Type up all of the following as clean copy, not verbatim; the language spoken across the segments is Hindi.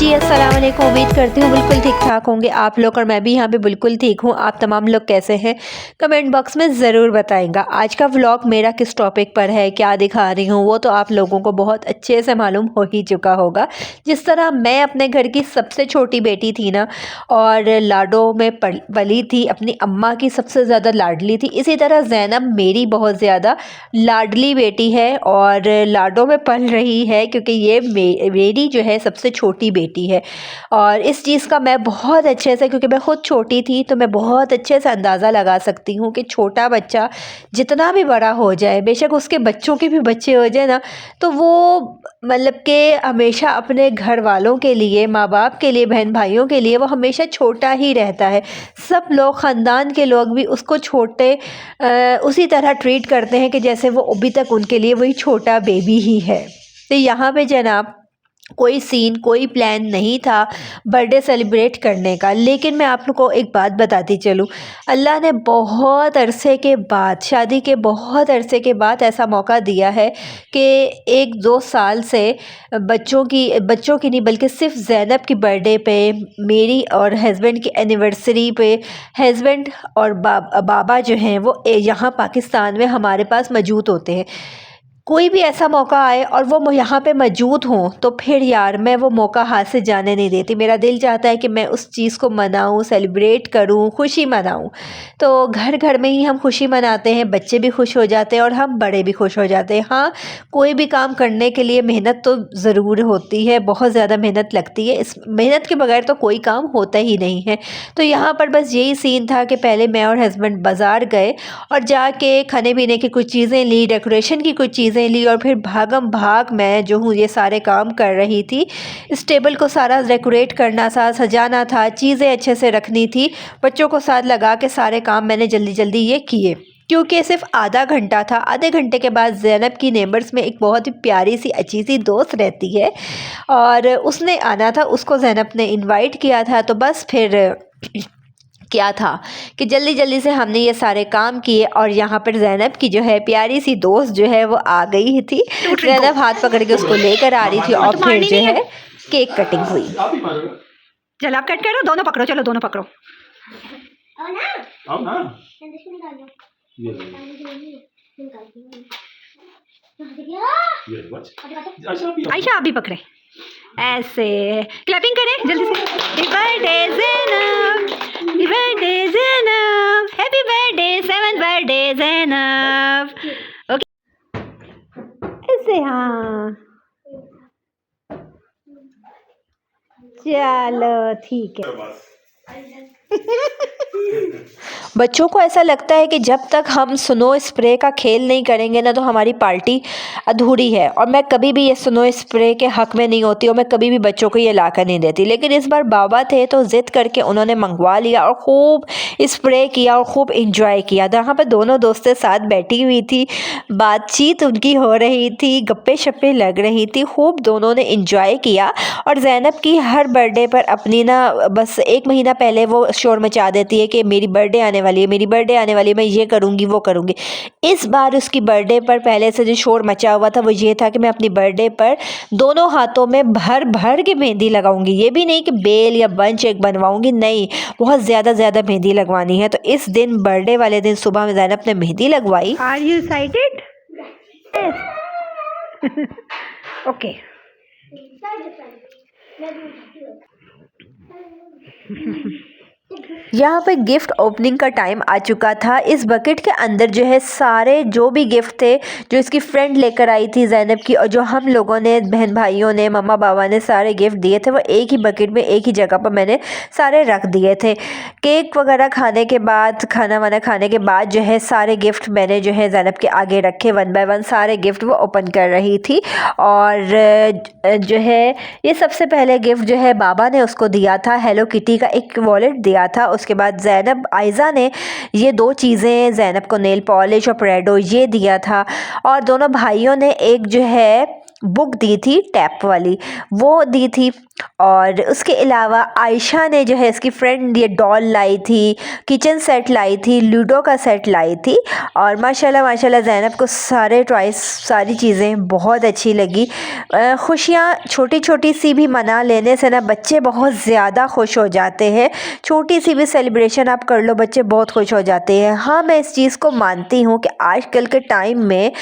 जी अस्सलाम वालेकुम। उम्मीद करती हूँ बिल्कुल ठीक ठाक होंगे आप लोग और मैं भी यहाँ पे बिल्कुल ठीक हूँ। आप तमाम लोग कैसे हैं कमेंट बॉक्स में ज़रूर बताएंगा। आज का व्लॉग मेरा किस टॉपिक पर है, क्या दिखा रही हूँ, वो तो आप लोगों को बहुत अच्छे से मालूम हो ही चुका होगा। जिस तरह मैं अपने घर की सबसे छोटी बेटी थी ना और लाडों में पली थी, अपनी अम्मा की सबसे ज़्यादा लाडली थी, इसी तरह ज़ैनब मेरी बहुत ज़्यादा लाडली बेटी है और लाडों में पल रही है, क्योंकि ये मेरी जो है सबसे छोटी बेटी है। और इस चीज़ का मैं बहुत अच्छे से, क्योंकि मैं ख़ुद छोटी थी तो मैं बहुत अच्छे से अंदाज़ा लगा सकती हूँ कि छोटा बच्चा जितना भी बड़ा हो जाए, बेशक उसके बच्चों के भी बच्चे हो जाए ना, तो वो मतलब कि हमेशा अपने घर वालों के लिए, माँ बाप के लिए, बहन भाइयों के लिए वो हमेशा छोटा ही रहता है। सब लोग, ख़ानदान के लोग भी उसको छोटे उसी तरह ट्रीट करते हैं कि जैसे वो अभी तक उनके लिए वही छोटा बेबी ही है। तो यहाँ पे जनाब कोई सीन, कोई प्लान नहीं था बर्थडे सेलिब्रेट करने का, लेकिन मैं आप लोग को एक बात बताती चलूँ, अल्लाह ने बहुत अरसे के बाद, शादी के बहुत अरसे के बाद ऐसा मौका दिया है कि 1-2 साल से बच्चों की नहीं बल्कि सिर्फ ज़ैनब की बर्थडे पे, मेरी और हस्बैंड की एनिवर्सरी पे हस्बैंड और बाबा जो हैं वो यहाँ पाकिस्तान में हमारे पास मौजूद होते हैं। कोई भी ऐसा मौका आए और वो यहाँ पे मौजूद हों तो फिर यार मैं वो मौका हाथ से जाने नहीं देती। मेरा दिल चाहता है कि मैं उस चीज़ को मनाऊँ, सेलिब्रेट करूँ, खुशी मनाऊँ। तो घर घर में ही हम खुशी मनाते हैं, बच्चे भी खुश हो जाते हैं और हम बड़े भी खुश हो जाते हैं। हाँ, कोई भी काम करने के लिए मेहनत तो ज़रूर होती है, बहुत ज़्यादा मेहनत लगती है। इस मेहनत के बगैर तो कोई काम होता ही नहीं है। तो यहाँ पर बस यही सीन था कि पहले मैं और हस्बैंड बाज़ार गए और जाके खाने पीने की कुछ चीज़ें ली, डेकोरेशन की कुछ चीज़ें ली और फिर भागम भाग मैं जो हूँ ये सारे काम कर रही थी। इस टेबल को सारा डेकोरेट करना था, सजाना था, चीज़ें अच्छे से रखनी थी, बच्चों को साथ लगा के सारे काम मैंने जल्दी जल्दी ये किए, क्योंकि सिर्फ आधा घंटा था। आधे घंटे के बाद ज़ैनब की नेबर्स में एक बहुत ही प्यारी सी अच्छी सी दोस्त रहती है और उसने आना था, उसको ज़ैनब ने इनवाइट किया था। तो बस फिर क्या था कि जल्दी जल्दी से हमने ये सारे काम किए और यहाँ पर ज़ैनब की जो है प्यारी सी दोस्त जो है वो आ गई थी। ज़ैनब हाथ पकड़ के उसको लेकर आ रही थी और फिर जो है केक कटिंग हुई। चलो आप कट करो, दोनों पकड़ो, चलो दोनों पकड़ो। आयशा आप भी पकड़े, ऐसे क्लैपिंग करें जल्दी से। Happy birthday Zainab, happy birthday Zainab, happy birthday 7th birthday Zainab. Okay ऐसे, हाँ चलो ठीक है। बच्चों को ऐसा लगता है कि जब तक हम स्नो स्प्रे का खेल नहीं करेंगे ना तो हमारी पार्टी अधूरी है, और मैं कभी भी ये स्नो स्प्रे के हक में नहीं होती और मैं कभी भी बच्चों को ये ला कर नहीं देती। लेकिन इस बार बाबा थे तो ज़िद करके उन्होंने मंगवा लिया और खूब स्प्रे किया और खूब इंजॉय किया। जहाँ पर दोनों दोस्तें साथ बैठी हुई थी, बातचीत उनकी हो रही थी, गप्पे शप्पे लग रही थी, खूब दोनों ने इंजॉय किया। और ज़ैनब की हर बर्थडे पर अपनी ना बस 1 महीना पहले वो शोर मचा देती है कि मेरी बर्थडे आने वाली है, मेरी बर्थडे आने वाली है, मैं ये करूँगी वो करूँगी। इस बार उसकी बर्थडे पर पहले से जो शोर मचा हुआ था वो ये था कि मैं अपनी बर्थडे पर दोनों हाथों में भर भर के मेहंदी लगाऊंगी। ये भी नहीं कि बेल या बंच एक बनवाऊंगी, नहीं, बहुत ज़्यादा मेहंदी लगवानी है। तो इस दिन, बर्थडे वाले दिन सुबह में ज़ैनब ने मेहंदी लगवाई। Are you excited? ओके यहाँ पर गिफ्ट ओपनिंग का टाइम आ चुका था। इस बकेट के अंदर जो है सारे जो भी गिफ्ट थे, जो इसकी फ्रेंड लेकर आई थी ज़ैनब की, और जो हम लोगों ने, बहन भाइयों ने, मम्मा बाबा ने सारे गिफ्ट दिए थे, वो एक ही बकेट में एक ही जगह पर मैंने सारे रख दिए थे। केक वगैरह खाने के बाद, खाना वाना खाने के बाद जो है सारे गिफ्ट मैंने जो है ज़ैनब के आगे रखे, 1 बाय 1 सारे गिफ्ट वो ओपन कर रही थी। और जो है ये सबसे पहले गिफ्ट जो है बाबा ने उसको दिया था, हेलो किटी का एक वॉलेट दिया था। उसके बाद ज़ैनब, आयज़ा ने ये 2 चीज़ें, ज़ैनब को नेल पॉलिश और प्रेडो ये दिया था। और दोनों भाइयों ने एक जो है बुक दी थी टैप वाली, वो दी थी। और उसके अलावा आयशा ने जो है इसकी फ्रेंड ये डॉल लाई थी, किचन सेट लाई थी, लूडो का सेट लाई थी। और माशाल्लाह माशाल्लाह ज़ैनब को सारे टॉयस, सारी चीज़ें बहुत अच्छी लगी। खुशियाँ छोटी छोटी सी भी मना लेने से ना बच्चे बहुत ज़्यादा खुश हो जाते हैं। छोटी सी भी सेलिब्रेशन आप कर लो, बच्चे बहुत खुश हो जाते हैं। हाँ, मैं इस चीज़ को मानती हूँ कि आजकल के टाइम में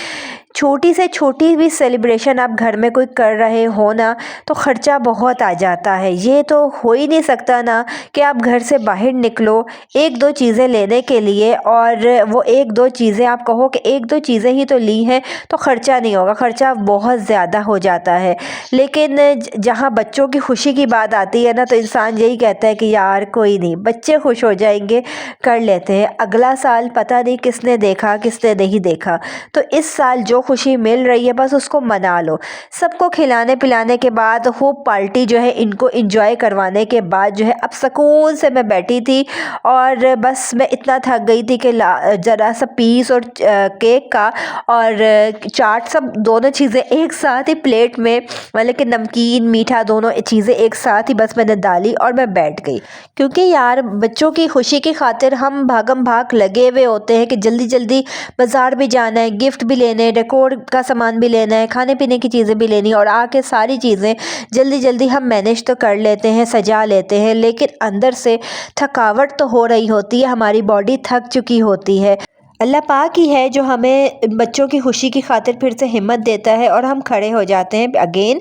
छोटी से छोटी भी सेलिब्रेशन आप घर में कोई कर रहे हो ना, तो ख़र्चा बहुत आ जाता है। ये तो हो ही नहीं सकता ना कि आप घर से बाहर निकलो एक दो चीज़ें लेने के लिए, और वो एक दो चीज़ें आप कहो कि एक दो चीज़ें ही तो ली हैं तो ख़र्चा नहीं होगा, ख़र्चा बहुत ज़्यादा हो जाता है। लेकिन जहाँ बच्चों की खुशी की बात आती है ना, तो इंसान यही कहता है कि यार कोई नहीं, बच्चे खुश हो जाएंगे, कर लेते हैं। अगला साल पता नहीं किसने देखा किसने नहीं देखा, तो इस साल जो खुशी मिल रही है बस उसको मना लो। सबको खिलाने पिलाने के बाद, खूब पार्टी जो है इनको एंजॉय करवाने के बाद जो है अब सुकून से मैं बैठी थी, और बस मैं इतना थक गई थी कि ज़रा सा पीस और केक का और चाट, सब दोनों चीज़ें एक साथ ही प्लेट में, मतलब कि नमकीन मीठा दोनों चीज़ें एक साथ ही बस मैंने डाली और मैं बैठ गई। क्योंकि यार बच्चों की खुशी की खातिर हम भागम भाग लगे हुए होते हैं कि जल्दी जल्दी बाज़ार भी जाना है, गिफ्ट भी लेने हैं, डेकोर का सामान भी लेना है, खाने पीने की चीज़ें भी लेनी है, और आके सारी चीज़ें जल्दी जल्दी हम मैनेज तो कर लेते हैं, सजा लेते हैं, लेकिन अंदर से थकावट तो हो रही होती है, हमारी बॉडी थक चुकी होती है। अल्लाह पाक ही है जो हमें बच्चों की खुशी की खातिर फिर से हिम्मत देता है और हम खड़े हो जाते हैं अगेन।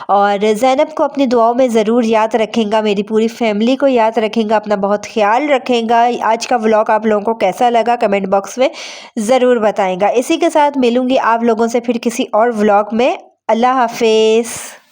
और ज़ैनब को अपनी दुआओं में ज़रूर याद रखेंगे, मेरी पूरी फैमिली को याद रखेंगे, अपना बहुत ख्याल रखेंगे। आज का व्लॉग आप लोगों को कैसा लगा कमेंट बॉक्स में ज़रूर बताएंगा। इसी के साथ मिलूँगी आप लोगों से फिर किसी और व्लॉग में। अल्लाह हाफिज़।